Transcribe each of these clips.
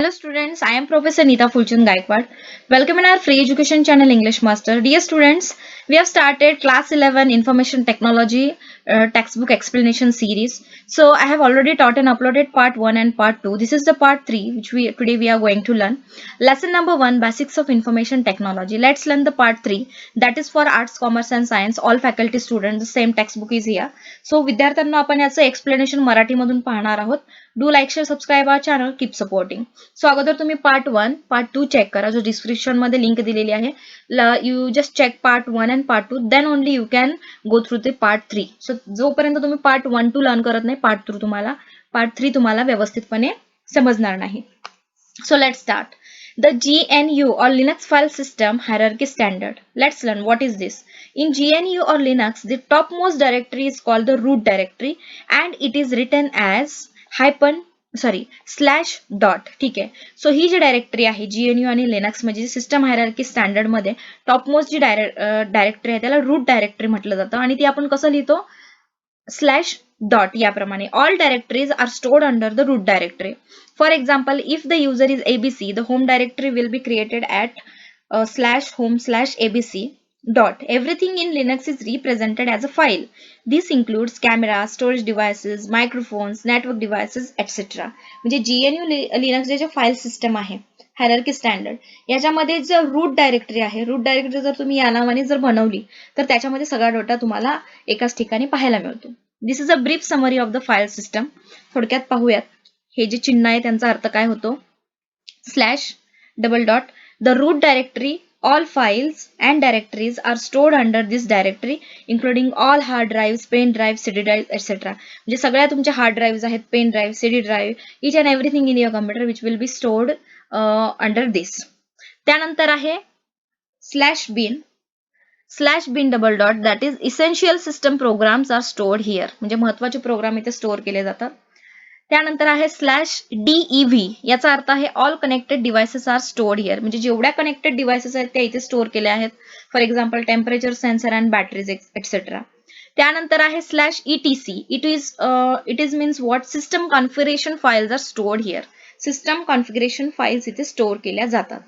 Hello students, I am Professor Neeta Fulchand Gaikwad. Welcome in our free education channel English Master. Dear students, we have started class 11 Information Technology textbook explanation series. So I have already taught and uploaded part 1 and part 2. This is the part 3 which today we are going to learn. Lesson number 1, Basics of Information Technology. Let's learn the part 3, that is for Arts, Commerce and Science. All faculty students, the same textbook is here. So विद्यार्थ्यांना आपण याचं explanation मराठीमधून पाहणार आहोत. Do like share subscribe our channel, keep supporting. So अगोदर तुम्ही part 1 part 2 check करा, जो डिस्क्रिप्शन मध्ये लिंक दिलेली आहे. You just check part 1 and part 2, then only you can go through the part 3. So जोपर्यंत तुम्ही पार्ट 1 2 लर्न करत नाही, पार्ट 3 तुम्हाला व्यवस्थितपणे समजणार नाही. So let's start. The GNU or Linux file system hierarchy standard. Let's learn what is this. In GNU or Linux, the topmost directory is called the root directory and it is written as slash dot. ठीक आहे. So ही जी directory आहे GNU आणि Linux म्हणजे system hierarchy standard मध्ये topmost जी directory आहे त्याला route directory म्हटलं जातं आणि ती आपण कसं लिहितो, स्लॅश डॉट याप्रमाणे. All directories are stored under the root directory. For example, if the user is ABC, the home directory will be created at /home/abc. Everything in Linux is represented as a file. This includes cameras, storage devices, microphones, network devices, etc. म्हणजे GNU Linux जे file system आहे hierarchy standard, याच्यामध्ये जर route directory आहे, route directory जर तुम्ही या नावाने जर बनवली तर त्याच्यामध्ये सगळा डेटा तुम्हाला एकाच ठिकाणी पाहायला मिळतो. This is a brief summary of the file system. थोडक्यात पाहूयात हे जे चिन्ह आहे त्यांचा अर्थ काय होतो. Slash double dot. The root directory, all files and directories are stored under this directory including all hard drives, pen drives, CD drives, etc. म्हणजे सगळ्या तुमच्या हार्ड ड्राईव्ह आहेत, pen drive, CD drive, each and everything in your computer which will be stored under this. त्यानंतर आहे /bin double dot. That is essential system programs are stored here. म्हणजे महत्वाचे programme इथे store केले जातात. त्यानंतर आहे /DEV. याचा अर्थ आहे all connected devices are stored here. म्हणजे जेवढ्या कनेक्टेड डिव्हाइसेस आहेत त्या इथे स्टोअर केल्या आहेत. For example temperature sensor and batteries etcetera. त्यानंतर आहे /ETC. It is means what system configuration files are stored here. System configuration files इथे स्टोअर केल्या जातात.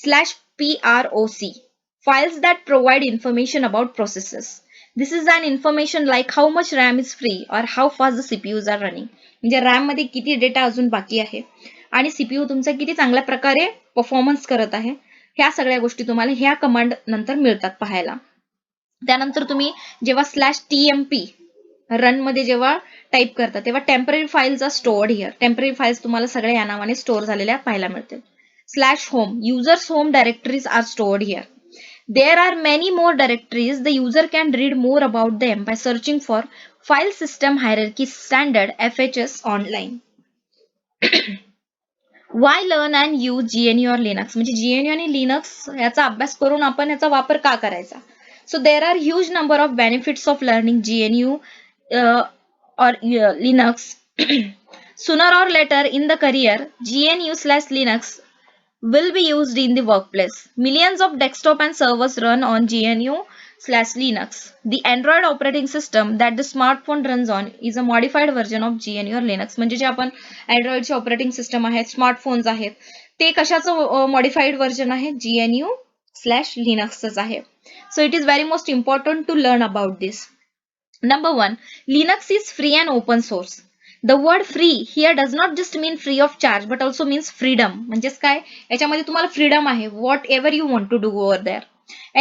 /PROC. Files that provide information about processes. This is an information like how much RAM is free or how fast the CPUs are running. म्हणजे RAM मध्ये किती data अजून बाकी आहे आणि सीपीयू तुमचा किती चांगल्या प्रकारे परफॉर्मन्स करत आहे, ह्या सगळ्या गोष्टी तुम्हाला ह्या कमांड नंतर मिळतात पाहायला. त्यानंतर तुम्ही जेव्हा /TMP रन मध्ये जेव्हा टाईप करता तेव्हा temporary files are stored here. Temporary files तुम्हाला सगळ्या या नावाने स्टोअर झालेल्या पाहायला मिळतील. /home. Users home directories are stored here. There are many more directories. The user can read more about them by searching for File System Hierarchy Standard FHS online. Why learn and use GNU or Linux? म्हणजे GNU आणि Linux याचा अभ्यास करून आपण याचा वापर का करायचा? So there are huge number of benefits of learning GNU or Linux. Sooner or later in the career, GNU/Linux will be used in the workplace. Millions of desktop and servers run on GNU/Linux. The Android operating system that the smartphone runs on is a modified version of GNU or Linux. म्हणजे जे आपण Androidचे operating system आहेत, smartphones आहेत, ते कशाचं modified version आहे, GNU/Linuxच आहे. So it is very most important to learn about this. Number 1, Linux is free and open source. The word free here does not just mean free of charge but also means freedom. म्हणजेच काय, याच्यामध्ये तुम्हाला freedom आहे. Whatever you want to do over there.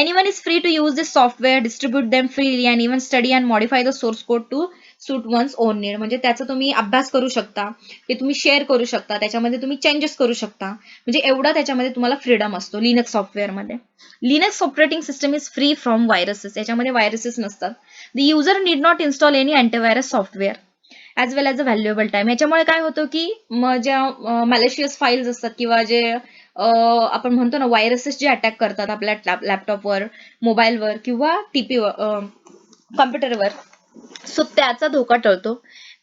Anyone is free to use this software, distribute them freely and even study and modify the source code to suit one's own need. म्हणजे त्याचा तुम्ही अभ्यास करू शकता, ते तुम्ही share करू शकता, त्याच्यामध्ये तुम्ही चेंजेस करू शकता. म्हणजे एवढा त्याच्यामध्ये तुम्हाला फ्रीडम असतो लिनक्स सॉफ्टवेअर मध्ये. Linux operating system is free from viruses. याच्यामध्ये व्हायरसेस नसतात. The user need not install any antivirus software as well as a valuable time. याच्यामुळे काय होतं की ज्या मॅलिशियस फाईल्स असतात किंवा जे आपण म्हणतो ना व्हायरसेस जे अटॅक करतात आपल्या लॅपटॉपवर, मोबाईलवर किंवा कम्प्युटरवर, सो त्याचा धोका टळतो.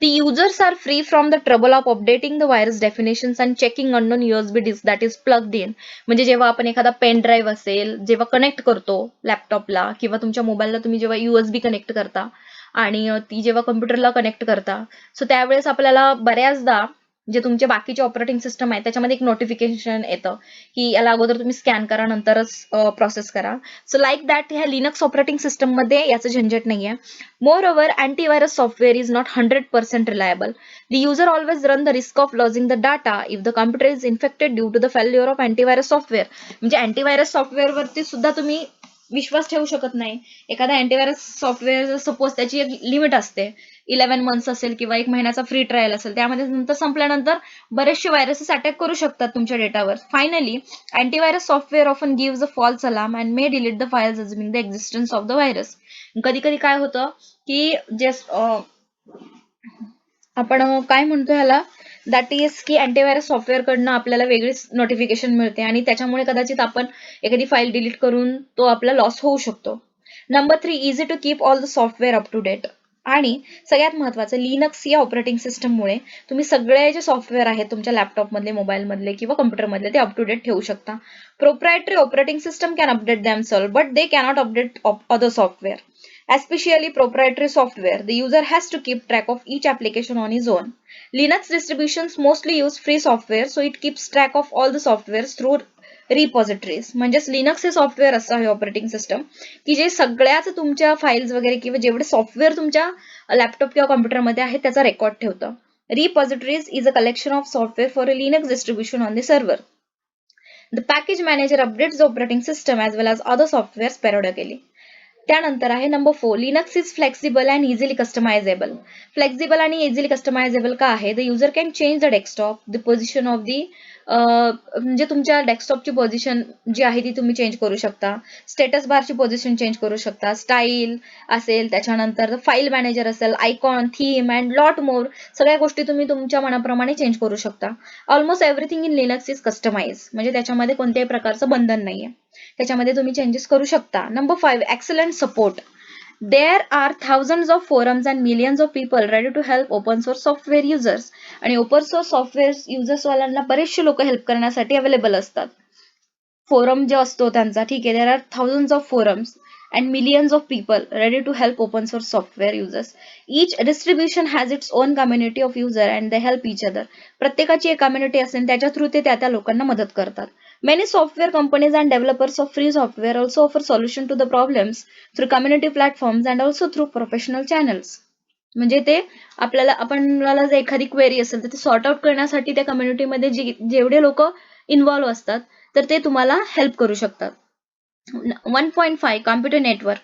The users are free from the trouble of updating the virus definitions and checking unknown USB disk that is plugged in. म्हणजे जेव्हा आपण एखादा पेन ड्राईव्ह असेल जेव्हा कनेक्ट करतो लॅपटॉपला किंवा तुमच्या मोबाईलला तुम्ही जेव्हा USB कनेक्ट करता आणि ती जेव्हा कम्प्युटरला कनेक्ट करता, सो त्यावेळेस आपल्याला बऱ्याचदा जे तुमचे बाकीचे ऑपरेटिंग सिस्टम आहे त्याच्यामध्ये एक नोटिफिकेशन येतं की याला अगोदर तुम्ही स्कॅन करा नंतरच प्रोसेस करा. सो लाईक दॅट ह्या लिनक्स ऑपरेटिंग सिस्टम मध्ये याचं झंझट नाहीये. Moreover antivirus software is not 100% reliable. The user always run the risk of losing the data if the computer is infected due to the failure of antivirus software. म्हणजे antivirus software वरती सुद्धा तुम्ही विश्वास ठेवू शकत नाही. एखादा antivirus software suppose त्याची एक लिमिट असते 11 मंथ्स असेल किंवा 1 महिन्याचा फ्री ट्रायल असेल, त्यामध्ये नंतर संपल्यानंतर बरेचसे व्हायरसेस अटॅक करू शकतात तुमच्या डेटावर. Finally antivirus software often gives a false alarm and may delete the files assuming the existence of the virus. कधी कधी काय होतं की जे आपण काय म्हणतो ह्याला, दॅट इज की अँटीव्हायरस सॉफ्टवेअर कडनं आपल्याला वेगळीच नोटिफिकेशन मिळते आणि त्याच्यामुळे कदाचित आपण एखादी फाईल डिलीट करून तो आपला लॉस होऊ शकतो. Number 3, easy to keep all the software up to date. आणि सगळ्यात महत्त्वाचं, लिनक्स या ऑपरेटिंग सिस्टममुळे तुम्ही सगळे जे सॉफ्टवेअर आहेत तुमच्या लॅपटॉप मधले, मोबाईल मधले किंवा कम्प्युटर मधले ते अप टू डेट ठेवू शकता. Proprietary operating system can update themselves but they cannot update other software. Especially proprietary software, the user has to keep track of each application on his own. Linux distributions mostly use free software, so it keeps track of all the softwares through repositories. म्हणजेच Linux हे software असं आहे operating system की जे सगळ्याच तुमच्या files वगैरे किंवा जेवढे सॉफ्टवेअर तुमच्या लॅपटॉप किंवा कॉम्प्युटरमध्ये आहे त्याचा रेकॉर्ड ठेवतं. Repositories is a collection of software for a Linux distribution on the server. The package manager updates the operating system as well as other softwares periodically. त्यानंतर आहे number 4, Linux is flexible and easily customizable. Flexible आणि easily customizable का आहे? The user can change the desktop, the position of the, म्हणजे तुमच्या डेस्कटॉपची position जी आहे ती तुम्ही चेंज करू शकता, स्टेटस बारची पोझिशन चेंज करू शकता, स्टाईल असेल, त्याच्यानंतर फाईल मॅनेजर असेल, icon, theme and lot more, सगळ्या गोष्टी तुम्ही तुमच्या मनाप्रमाणे चेंज करू शकता. Almost everything in Linux is customize, म्हणजे त्याच्यामध्ये कोणत्याही प्रकारचं बंधन नाहीये, त्याच्यामध्ये तुम्ही चेंजेस करू शकता. Number 5, excellent support. There are thousands of forums and millions of people ready to help open source software users. आणि ओपन सोर्स सॉफ्टवेअर युजर्स वाल्यांना बरेचसे लोक हेल्प करण्यासाठी अवेलेबल असतात. फोरम जो असतो त्यांचा, ठीक आहे, there are thousands of forums and millions of people ready to help open source software users. Each distribution has its own community of user and they help each other. प्रत्येकाची एक community असेल त्याच्या through ते त्या लोकांना मदत करतात. Many software companies and developers of free software also offer solution to the problems through community platforms and also through professional channels. म्हणजे ते आपल्याला जर एखादी क्वेरी असेल तर ते सॉर्ट आउट करण्यासाठी त्या कम्युनिटीमध्ये जेवढे लोक इन्व्हॉल्व्ह असतात तर ते तुम्हाला हेल्प करू शकतात. 1.5 कॉम्प्युटर नेटवर्क.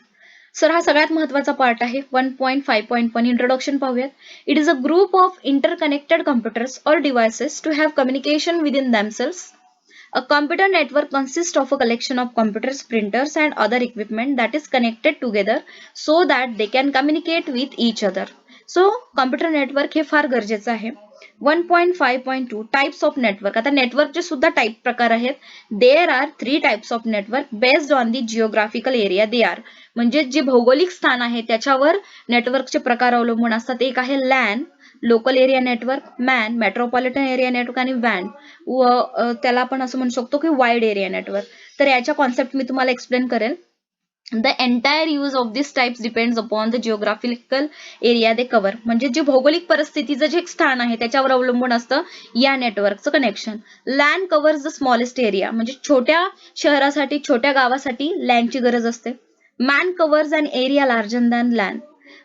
सर हा सगळ्यात महत्वाचा पार्ट आहे. 1.5.1 इंट्रोडक्शन पाहूयात. It is a group of interconnected computers और devices to have communication within themselves. A computer network consists of a collection of computers, printers, and other equipment that is connected together so that they can communicate with each other. So, computer network हे फार गरजेचं आहे. 1.5.2 types of network. आता नेटवर्कचे सुद्धा type प्रकार आहेत. There are 3 types of network based on the geographical area they are. म्हणजे जे भौगोलिक स्थान आहे त्याच्यावर नेटवर्कचे प्रकार अवलंबून असतात. एक आहे LAN, local area network, man, metropolitan area network आणि वॅन, त्याला आपण असं म्हणू शकतो की वाईड एरिया नेटवर्क. तर याच्या कॉन्सेप्ट मी तुम्हाला एक्सप्लेन करेल. The entire use of these types depends upon the geographical area they cover. म्हणजे जे भौगोलिक परिस्थितीचं जे स्थान आहे त्याच्यावर अवलंबून असतं या नेटवर्कचं connection. LAN covers the smallest area, म्हणजे छोट्या शहरासाठी, छोट्या गावासाठी लॅनची गरज असते. MAN covers an area larger than LAN,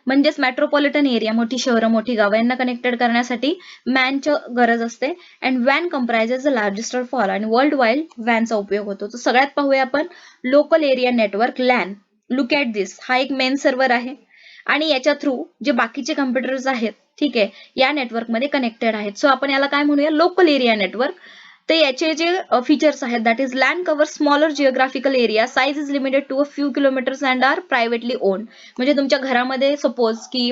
म्हणजेच मेट्रोपॉलिटन एरिया, मोठी शहरं, मोठी गावं यांना कनेक्टेड करण्यासाठी मॅनची गरज असते. अँड वॅन comprises the largest of all, आणि वर्ल्ड वाईड वॅनचा उपयोग होतो. तर सगळ्यात पाहूया आपण local area network, LAN. Look at this, हा एक मेन सर्व्हर आहे आणि याच्या थ्रू जे बाकीचे कम्प्युटर्स आहेत, ठीक आहे, या नेटवर्कमध्ये कनेक्टेड आहेत. सो आपण याला काय म्हणूया, लोकल एरिया नेटवर्क. तर याचे जे फीचर्स आहेत, that is LAN cover smaller geographical area, size is limited to a few kilometres and are privately owned. म्हणजे तुमच्या घरामध्ये सपोज की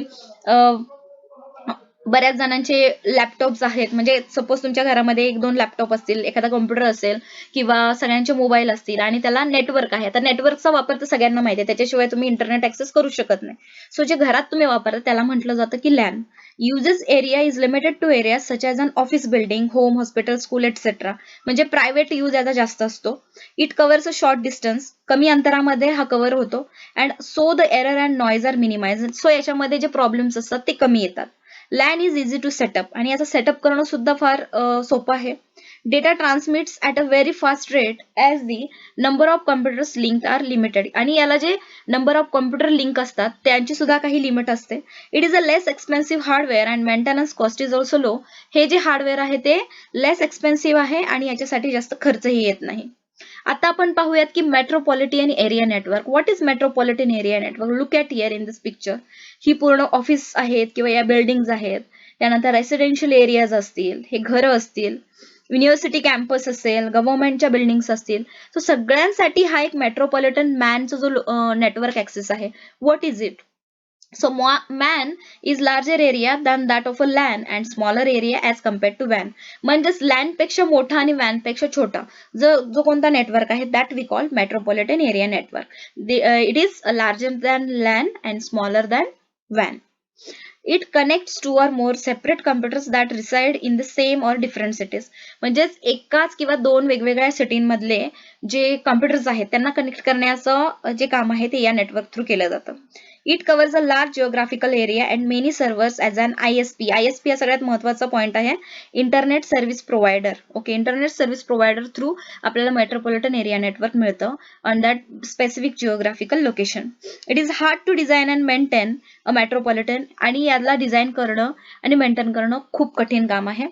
बऱ्याच जणांचे लॅपटॉप्स आहेत, म्हणजे सपोज तुमच्या घरामध्ये 1-2 लॅपटॉप असतील, एखादा कॉम्प्युटर असेल किंवा सगळ्यांचे मोबाईल असतील आणि त्याला नेटवर्क आहे. तर नेटवर्कचा वापर तर सगळ्यांना माहिती आहे, त्याच्याशिवाय तुम्ही इंटरनेट ऍक्सेस करू शकत नाही. सो जे घरात तुम्ही वापरता त्याला म्हटलं जातं की LAN. Uses area is limited to area such as an office building, home, hospital, school etcetera. म्हणजे प्रायव्हेट यूज याचा जास्त असतो. It covers a short distance, कमी अंतरामध्ये हा कव्हर होतो. And so the error and noise are minimise. So याच्यामध्ये जे प्रॉब्लेम्स असतात ते कमी येतात. LAN is easy to setup आणि याचा सेटअप करणं सुद्धा फार सोपं आहे. Data transmits at a very fast rate as the number of computers link are limited. आणि याला जे नंबर ऑफ कम्प्युटर लिंक असतात त्यांची सुद्धा काही लिमिट असते. It is a less expensive hardware and maintenance cost is also low. हे जे हार्डवेअर आहे ते लेस एक्सपेन्सिव्ह आहे आणि याच्यासाठी जास्त खर्चही येत नाही. आता आपण पाहूयात की metropolitan area network. What is metropolitan area network? Look at here in this picture. ही पूर्ण ऑफिस आहेत किंवा या बिल्डिंग्स आहेत, त्यानंतर रेसिडेन्शियल एरियाज असतील, हे घरं असतील, युनिव्हर्सिटी कॅम्पस असेल, गव्हर्नमेंटच्या बिल्डिंग्स असतील. सो सगळ्यांसाठी हा एक मेट्रोपॉलिटन मॅनचा जो नेटवर्क ऍक्सेस आहे. What is it? So MAN is larger area than that of a LAN and smaller area as compared to WAN. म्हणजेच LAN पेक्षा मोठा आणि WAN पेक्षा छोटा जो कोणता नेटवर्क आहे that we call metropolitan area network. It is larger than LAN and smaller than WAN. It connects two or more separate computers that reside in the same or different cities. म्हणजेच एकाच किंवा दोन वेगवेगळ्या सिटींमधले जे computers आहेत त्यांना connect करण्याचं जे काम आहे ते या नेटवर्क थ्रू केलं जातं. It covers a large geographical area and many servers as an ISP. ISP हा सगळ्यात महत्त्वाचा पॉईंट आहे. Internet service provider. Okay, internet service provider through आपल्याला मेट्रोपॉलिटन एरिया नेटवर्क मिळतं on that specific geographical location. It is hard to design and maintain a metropolitan. आणि याला design करणं आणि मेंटेन करणं खूप कठीण काम आहे.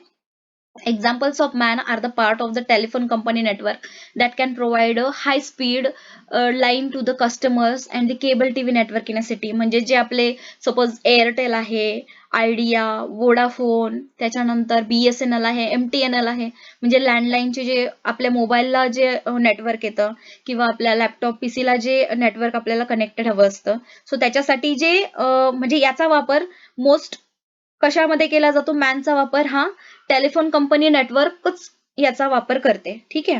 Examples of MAN are the part of the telephone company network that can provide a high speed line to the customers and the cable TV network in a city. म्हणजे जे आपले सपोज एअरटेल आहे, idea, Vodafone, त्याच्यानंतर BSNL आहे, MTNL आहे. म्हणजे लँडलाईनचे जे आपल्या मोबाईलला जे नेटवर्क येतं किंवा आपल्या लॅपटॉप पीसीला जे नेटवर्क आपल्याला कनेक्टेड हवं असतं. सो त्याच्यासाठी जे म्हणजे याचा वापर मोस्ट कशामध्ये केला जातो? मॅनचा वापर हा टेलिफोन कंपनी नेटवर्कच याचा वापर करते. ठीक आहे.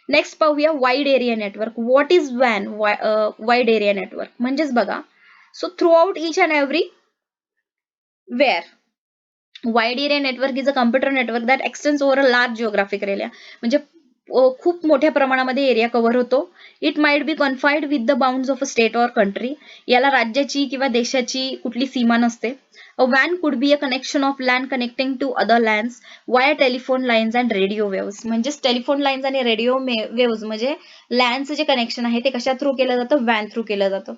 नेक्स्ट पाहूया wide area network. What is WAN? Wide area network म्हणजेच बघा, so throughout each and everywhere. Wide area network is a computer network that extends over a large geographical area. म्हणजे खूप मोठ्या प्रमाणामध्ये area cover होतो. It might be confined with the bounds of a state or country. याला राज्याची किंवा देशाची कुठली सीमा नसते. A WAN could be a connection of LAN connecting to other LANs via telephone lines and radio waves. म्हणजेच telephone lines आणि radio waves म्हणजे लॅनचं जे कनेक्शन आहे ते कशा थ्रू केलं जातं? WAN थ्रू केलं जातं.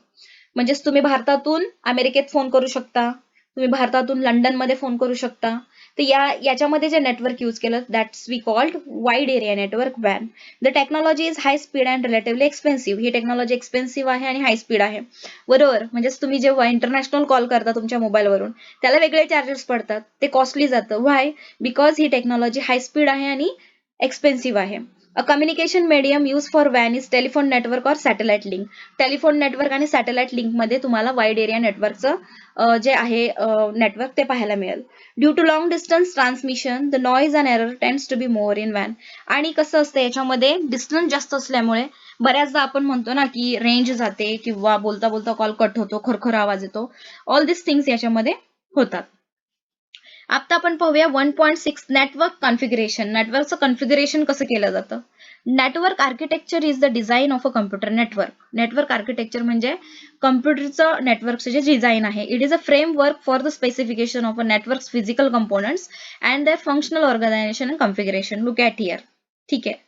म्हणजेच तुम्ही भारतातून अमेरिकेत फोन करू शकता, तुम्ही भारतातून लंडनमध्ये फोन करू शकता. तर याच्यामध्ये जे नेटवर्क यूज केलं that's we called wide area network WAN. The technology is high speed and relatively expensive. ही टेक्नॉलॉजी एक्सपेन्सिव्ह आहे आणि हाय स्पीड आहे. बरोबर, म्हणजेच तुम्ही जेव्हा इंटरनॅशनल कॉल करता तुमच्या मोबाईलवरून त्याला वेगळे चार्जेस पडतात, ते कॉस्टली जातं. व्हाय? बिकॉज ही टेक्नॉलॉजी हाय स्पीड आहे आणि एक्सपेन्सिव्ह आहे. A communication medium use for WAN is telephone network or satellite link. Telephone network आणि सॅटेलाइट लिंकमध्ये तुम्हाला वाईड एरिया नेटवर्कचं जे आहे नेटवर्क ते पाहायला मिळेल. Due to long distance transmission the noise and error tends to be more in WAN. आणि कसं असतं याच्यामध्ये डिस्टन्स जास्त असल्यामुळे बऱ्याचदा आपण म्हणतो ना की रेंज जाते किंवा बोलता बोलता कॉल कट होतो, खरखर आवाज येतो. ऑल दिस थिंग्स याच्यामध्ये होतात. आता आपण पाहूया 1.6 नेटवर्क कॉन्फिगरेशन. नेटवर्कचं कॉन्फिगरेशन कसं केलं जातं? Network architecture is the design of a computer network. Network architecture म्हणजे कम्प्युटरचं नेटवर्कचं जे डिझाईन आहे. It is a framework for the specification of a network physical components and their functional organisation and configuration. Look at here. ठीक आहे.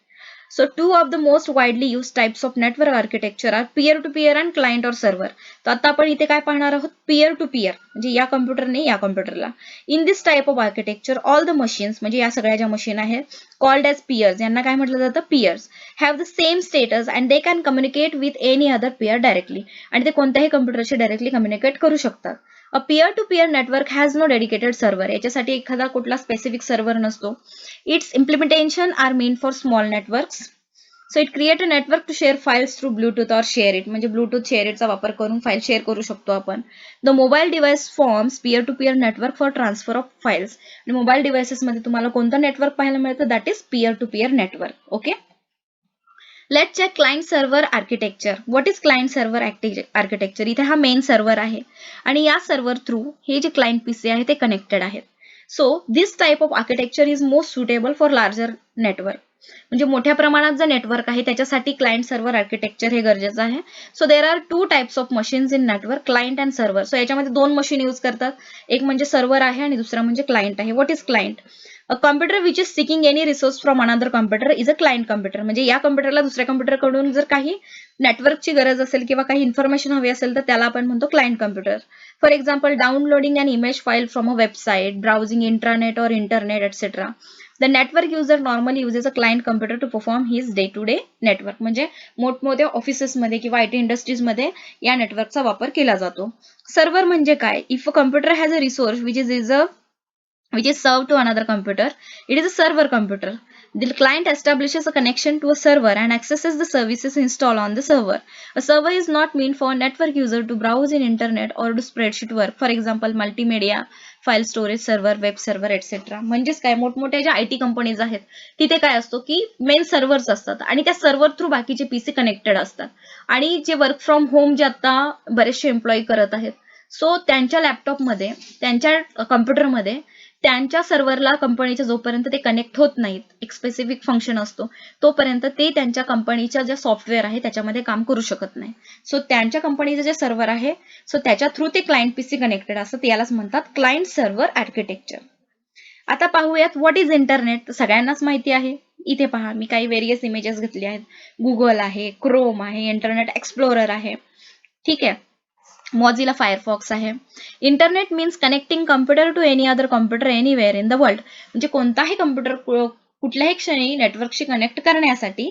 So two of the most widely used types of network architecture are peer-to-peer and client or server. तर आता आपण इथे काय पाहणार आहोत? peer to peer म्हणजे या कम्प्युटरने या कम्प्युटरला. In this type of architecture all the machines म्हणजे या सगळ्या ज्या मशीन आहेत called as peers, यांना काय म्हटलं जातं? peers have the same status and they can communicate with any other peer directly. आणि ते कोणत्याही कम्प्युटरशी डायरेक्टली कम्युनिकेट करू शकतात. अ peer to peer network has no dedicated server. याच्यासाठी एखादा कुठला स्पेसिफिक सर्व्हर नसतो. Its implementation are meant for small networks. So it create a network to share files through Bluetooth or share it. म्हणजे Bluetooth share it चा वापर करून file share करू शकतो आपण. The mobile device forms peer to peer network for transfer of files. आणि mobile devices मध्ये तुम्हाला कोणतं नेटवर्क पाहायला मिळतं? That is peer to peer network. Okay. Let's check client server architecture. What is client server architecture? इथे हा main server आहे आणि या सर्व्हर थ्रू हे जे क्लायंट पीसी आहे ते कनेक्टेड आहेत. So this type of architecture is most suitable for larger network. म्हणजे मोठ्या प्रमाणात जर नेटवर्क आहे त्याच्यासाठी क्लायंट सर्व्हर आर्किटेक्चर हे गरजेचं आहे. So there are 2 types of machines in network, client and server. So याच्यामध्ये 2 मशीन यूज करतात, एक म्हणजे सर्व्हर आहे आणि दुसरा म्हणजे क्लायंट आहे. What is client? A computer which is seeking any resource from another computer is a client computer. म्हणजे या कॉम्प्युटरला दुसऱ्या कॉम्प्युटरकडून जर काही नेटवर्कची गरज असेल किंवा काही इन्फॉर्मेशन हवी असेल तर त्याला आपण म्हणतो client computer. For example, downloading an image file from a website, browsing internet और internet etcetera. The network user normally uses a client computer to perform his day-to-day network. म्हणजे मोठमोठ्या ऑफिसेसमध्ये किंवा IT इंडस्ट्रीजमध्ये या नेटवर्कचा वापर केला जातो. सर्व्हर म्हणजे काय? If a computer has a resource which is served to another computer, it is a server computer. The client establishes a connection to a server and accesses the services installed on the server. A server is not meant for a network user to browse in internet or do spreadsheet work. For example, multimedia, file storage server, web server etcetera. म्हणजेच काय, मोठमोठ्या ज्या IT companies आहेत तिथे काय असतो की main servers असतात आणि त्या सर्व्हर थ्रू बाकीचे PC कनेक्टेड असतात. आणि जे वर्क फ्रॉम होम जे आता बरेचसे एम्प्लॉई करत आहेत, सो त्यांच्या लॅपटॉपमध्ये, त्यांच्या कम्प्युटरमध्ये त्यांच्या सर्व्हरला कंपनीच्या जोपर्यंत ते कनेक्ट होत नाहीत, एक स्पेसिफिक फंक्शन असतो, तोपर्यंत ते त्यांच्या कंपनीच्या ज्या सॉफ्टवेअर आहे त्याच्यामध्ये काम करू शकत नाही. सो त्यांच्या कंपनीचं जे सर्व्हर आहे, सो त्याच्या थ्रू ते क्लायंट PC कनेक्टेड असतं, यालाच म्हणतात क्लायंट सर्व्हर आर्किटेक्चर. आता पाहूयात व्हॉट इज इंटरनेट. सगळ्यांनाच माहिती आहे. इथे पहा, मी काही व्हेरियस इमेजेस घेतले आहेत. गुगल आहे, क्रोम आहे, इंटरनेट एक्सप्लोरर आहे. ठीक आहे, मॉझिला फायरफॉक्स आहे. Internet means connecting computer to any other computer anywhere in the world. म्हणजे कोणताही कम्प्युटर कुठल्याही क्षणी नेटवर्कशी कनेक्ट करण्यासाठी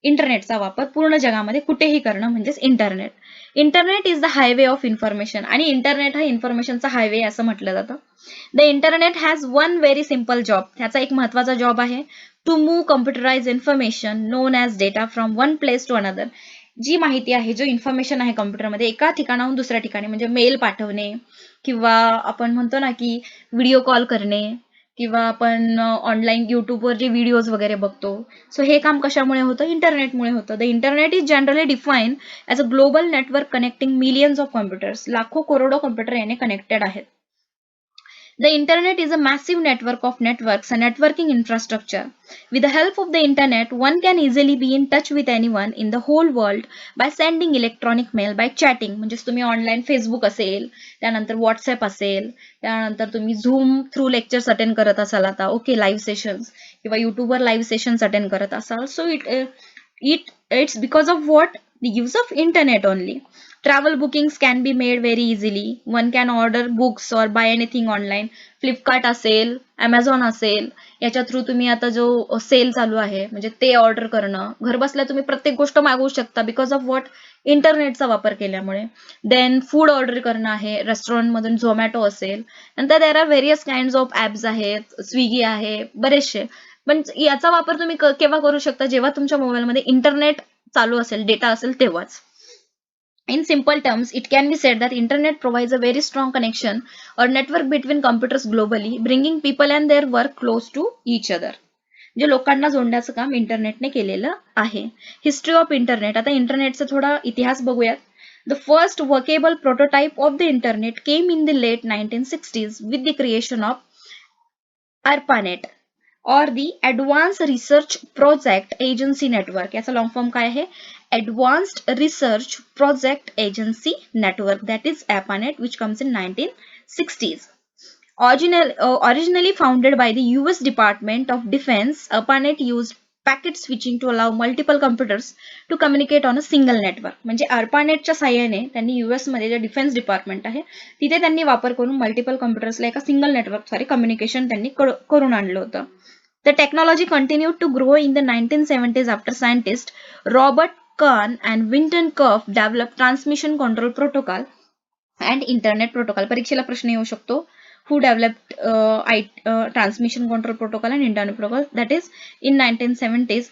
इंटरनेटचा वापर पूर्ण जगामध्ये कुठेही करणं म्हणजेच internet. Internet is the highway of information. आणि इंटरनेट हा इन्फॉर्मेशनचा हायवे असं म्हटलं जातं. The internet has one very simple job. त्याचा एक महत्वाचा जॉब आहे, to move computerise information known as data from one place to another. जी माहिती आहे, जो इन्फॉर्मेशन आहे कम्प्युटरमध्ये, एका ठिकाणाहून दुसऱ्या ठिकाणी, म्हणजे मेल पाठवणे किंवा आपण म्हणतो ना की व्हिडिओ कॉल करणे किंवा आपण ऑनलाईन युट्यूबवर जे व्हिडिओज वगैरे बघतो, सो हे काम कशामुळे होतं? इंटरनेटमुळे होतं. The internet is generally define as a global network connecting millions of computers. लाखो करोडो कम्प्युटर याने कनेक्टेड आहेत. The internet is a massive network of networks and networking infrastructure. With the help of the internet, one can easily be in touch with anyone in the whole world by sending electronic mail, by chatting. म्हणजेच तुम्ही online Facebook असेल, त्यानंतर WhatsApp असेल, त्यानंतर तुम्ही zoom through lectures attend करत असाल आता, ओके, लाईव्ह सेशन्स, किंवा युट्यूबवर लाईव्ह सेशन्स अटेंड करत असाल. So it's because of what? The use of internet only. Travel bookings can be made very easily. One can order books or buy anything online. Flipkart असेल, Amazon असेल, याच्या through तुम्ही आता जो sale चालू आहे म्हणजे ते ऑर्डर करणं, घर बसल्या तुम्ही प्रत्येक गोष्ट मागवू शकता बिकॉज ऑफ व्हॉट? इंटरनेटचा वापर केल्यामुळे. देन फूड ऑर्डर करणं आहे, रेस्टॉरंटमधून झोमॅटो असेल. नंतर there are various kind of apps आहेत, स्विगी आहे, बरेचसे. पण याचा वापर तुम्ही केव्हा करू शकता? जेव्हा तुमच्या मोबाईलमध्ये इंटरनेट चालू असेल, डेटा असेल तेव्हाच. In simple terms, it can be said that internet provides a very strong connection or network between computers globally, bringing people and their work close to each other. जे लोकांना जोडण्याचं काम इंटरनेटने केलेलं आहे. History of internet. आता इंटरनेटचा थोडा इतिहास बघूयात. The first workable prototype of the internet came in the late 1960s with the creation of ARPANET or the Advanced Research Project Agency Network. याचा लॉंग फॉर्म काय आहे? Advanced Research Project Agency Network, that is ARPANET, which comes in 1960s. Originally founded by the US Department of Defense, ARPANET used packet switching to allow multiple computers to communicate on a single network. म्हणजे ARPANETच्या साहाय्याने त्यांनी US मध्ये जे defence department आहे तिथे त्यांनी वापर करून मल्टिपल कम्प्युटर्सला एका सिंगल नेटवर्कद्वारे कम्युनिकेशन त्यांनी करून आणलं होतं. The technology continued to grow in the 1970s after scientists Robert Kahn and Winton Cerf developed transmission control protocol and internet protocol. परीक्षेला प्रश्न येऊ शकतो. Who developed transmission control protocol and internet protocol? That is, in 1970s,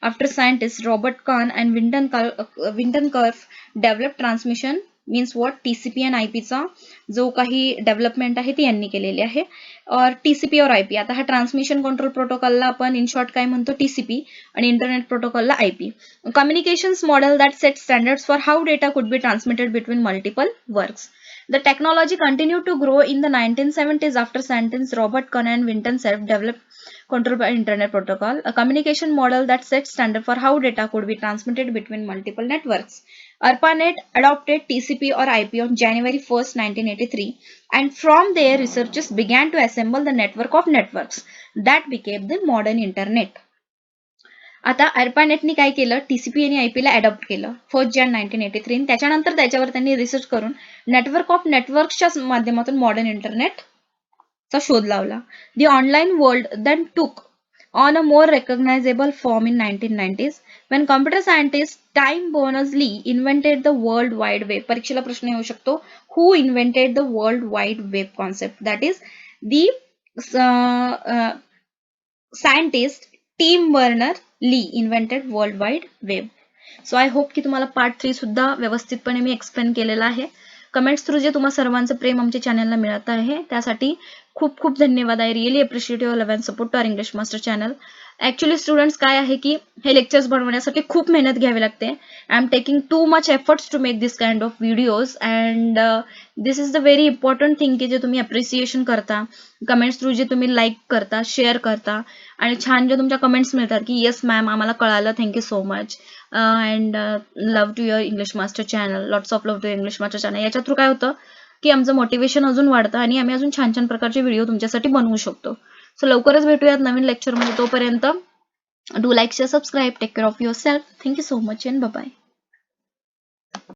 after scientists Robert Kahn and Winton Cerf developed transmission means what? TCP and IP चा जो काही development आहे ती यांनी केलेली आहे. और TCP और IP. आता हा ट्रान्समिशन कंट्रोल प्रोटोकॉलला आपण इन शॉर्ट काय म्हणतो? TCP. आणि इंटरनेट प्रोटोकॉलला IP. Communications model that set standards for how data could be transmitted between multiple works. The technology continued to grow in the 1970s after scientists Robert Kahn and Winton Cerf developed Control by Internet Protocol, a communication model that set standard for how data could be transmitted between multiple networks. ARPANET adopted TCP or IP on January 1st, 1983, and from there researchers began to assemble the network of networks that became the modern internet. आता ARPANETनी काय केलं, TCP आणि IP ला adopt केलं 1 Jan 1983, आणि त्याच्यानंतर त्याच्यावर त्यांनी रिसर्च करून नेटवर्क ऑफ नेटवर्क्सच्या माध्यमातून मॉडर्न इंटरनेट चा शोध लावला. The online world then took on a more recognizable form in 1990s when computer scientist Tim Berners-Lee invented the World Wide Web. परीक्षेला प्रश्न येऊ शकतो, who invented the World Wide Web concept? That is the scientist Tim Berners-Lee invented World Wide Web. So I hope की तुम्हाला part 3 सुद्धा व्यवस्थितपणे मी explain केलेला आहे. कमेंट्स थ्रू जे तुम्हा सर्वांचं प्रेम आमच्या चॅनलला मिळत आहे त्यासाठी खूप खूप धन्यवाद. I really appreciate your love and support to our English master channel. Actually students काय आहे की हे लेक्चर्स बनवण्यासाठी खूप मेहनत घ्यावी लागते. I am taking too much efforts to make this kind of videos and this is the very important thing की जे तुम्ही अप्रिसिएशन करता, कमेंट्स थ्रू जे तुम्ही लाईक करता, शेअर करता आणि छान जे तुमच्या कमेंट्स मिळतात की येस मॅम आम्हाला कळालं, thank you so much. And love to your English master channel, lots of love to English master channel. याच्या थ्रू काय होतं की आमचं मोटिवेशन अजून वाढतं आणि आम्ही अजून छान छान प्रकारचे व्हिडिओ तुमच्यासाठी बनवू शकतो. सो लवकरच भेटूयात नवीन लेक्चरमध्ये. तोपर्यंत do like, share, subscribe. Take care of yourself. Thank you so much and bye.